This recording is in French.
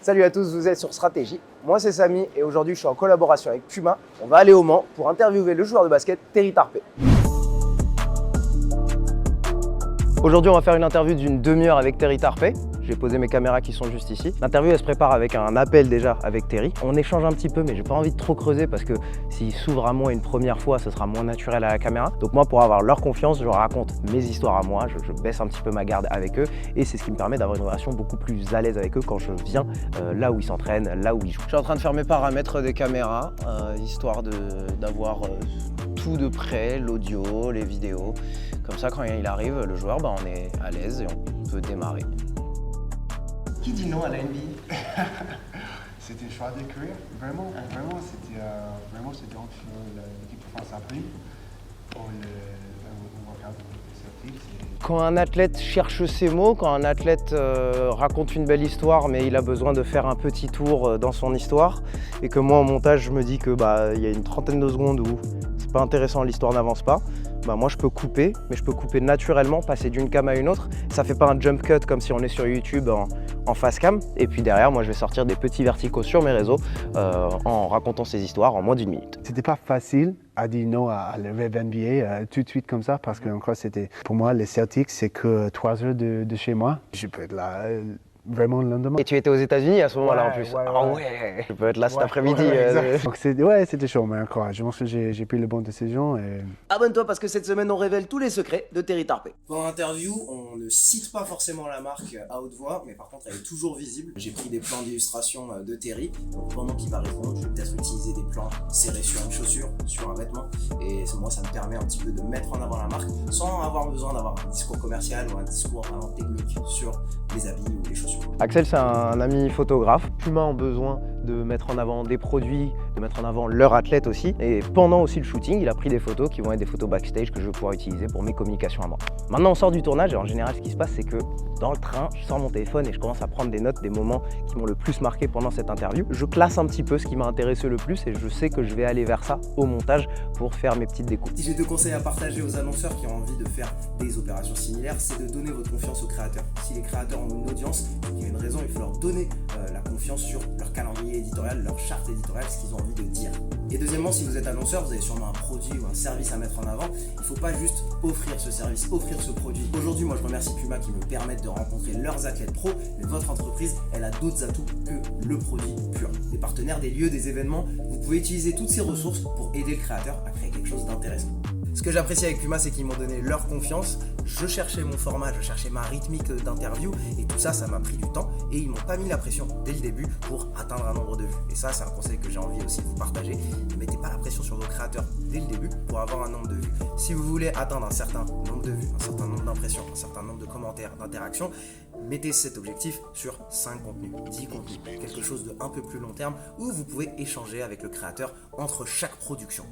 Salut à tous, vous êtes sur Stratégie. Moi c'est Samy et aujourd'hui je suis en collaboration avec Puma. On va aller au Mans pour interviewer le joueur de basket Terry Tarpey. Aujourd'hui on va faire une interview d'une demi-heure avec Terry Tarpey. J'ai posé mes caméras qui sont juste ici. L'interview elle se prépare avec un appel déjà avec Terry. On échange un petit peu mais j'ai pas envie de trop creuser parce que s'il s'ouvre à moi une première fois, ce sera moins naturel à la caméra. Donc moi pour avoir leur confiance, je leur raconte mes histoires à moi, je baisse un petit peu ma garde avec eux et c'est ce qui me permet d'avoir une relation beaucoup plus à l'aise avec eux quand je viens là où ils s'entraînent, là où ils jouent. Je suis en train de faire mes paramètres des caméras, histoire d'avoir tout de près, l'audio, les vidéos. Comme ça quand il arrive, le joueur, on est à l'aise et on peut démarrer. Qui dit non à la NBA? C'était le choix de carrière, vraiment c'était entre l'équipe de France après, pour le workout de Celtics. Quand un athlète cherche ses mots, quand un athlète raconte une belle histoire mais il a besoin de faire un petit tour dans son histoire et que moi en montage je me dis que il y a une trentaine de secondes où c'est pas intéressant, l'histoire n'avance pas, moi je peux couper, mais je peux couper naturellement, passer d'une cam à une autre. Ça fait pas un jump cut comme si on est sur YouTube en face cam. Et puis derrière, moi je vais sortir des petits verticaux sur mes réseaux en racontant ces histoires en moins d'une minute. C'était pas facile à dire non à le rêve NBA tout de suite comme ça parce que encore c'était pour moi les Celtics c'est que 3 heures de chez moi. Je peux être là vraiment le lendemain. Et tu étais aux États-Unis à ce moment-là en plus. Ouais. Je peux être là cet après-midi. Donc c'était chaud, mais encore, je pense que j'ai pris le bon décision. Et... Abonne-toi parce que cette semaine on révèle tous les secrets de Terry Tarpey. Pendant l'interview, on ne cite pas forcément la marque à haute voix, mais par contre elle est toujours visible. J'ai pris des plans d'illustration de Terry. Donc pendant qu'il va répondre, je vais peut-être utiliser des plans serrés sur une chaussure, sur un vêtement. Et moi ça me permet un petit peu de mettre en avant la marque sans avoir besoin d'avoir un discours commercial ou un discours vraiment technique sur les habits ou les chaussures. Axel c'est un ami photographe. Puma ont besoin de mettre en avant des produits, de mettre en avant leur athlète aussi. Et pendant aussi le shooting, il a pris des photos qui vont être des photos backstage que je vais pouvoir utiliser pour mes communications à moi. Maintenant on sort du tournage et en général ce qui se passe c'est que dans le train, je sors mon téléphone et je commence à prendre des notes des moments qui m'ont le plus marqué pendant cette interview. Je classe un petit peu ce qui m'a intéressé le plus et je sais que je vais aller vers ça au montage pour faire mes petites découpes. Si j'ai deux conseils à partager aux annonceurs qui ont envie de faire des opérations similaires, c'est de donner votre confiance aux créateurs. Si les créateurs ont une audience, il y a une raison, il faut leur donner la confiance sur leur calendrier éditorial, leur charte éditoriale, ce qu'ils ont envie de dire. Et deuxièmement, si vous êtes annonceur, vous avez sûrement un produit ou un service à mettre en avant. Il ne faut pas juste offrir ce service, offrir ce produit. Aujourd'hui, moi je remercie Puma qui me permettent de rencontrer leurs athlètes pro, mais votre entreprise, elle a d'autres atouts que le produit pur. Des partenaires, des lieux, des événements, vous pouvez utiliser toutes ces ressources pour aider le créateur à créer quelque chose d'intéressant. Ce que j'apprécie avec Puma, c'est qu'ils m'ont donné leur confiance. Je cherchais mon format, je cherchais ma rythmique d'interview et tout ça, ça m'a pris du temps et ils m'ont pas mis la pression dès le début pour atteindre un nombre de vues. Et ça, c'est un conseil que j'ai envie aussi de vous partager. Ne mettez pas la pression sur vos créateurs dès le début pour avoir un nombre de vues. Si vous voulez atteindre un certain nombre de vues, un certain nombre d'impressions, un certain nombre de commentaires, d'interactions, mettez cet objectif sur 5 contenus, 10 contenus, quelque chose de un peu plus long terme où vous pouvez échanger avec le créateur entre chaque production.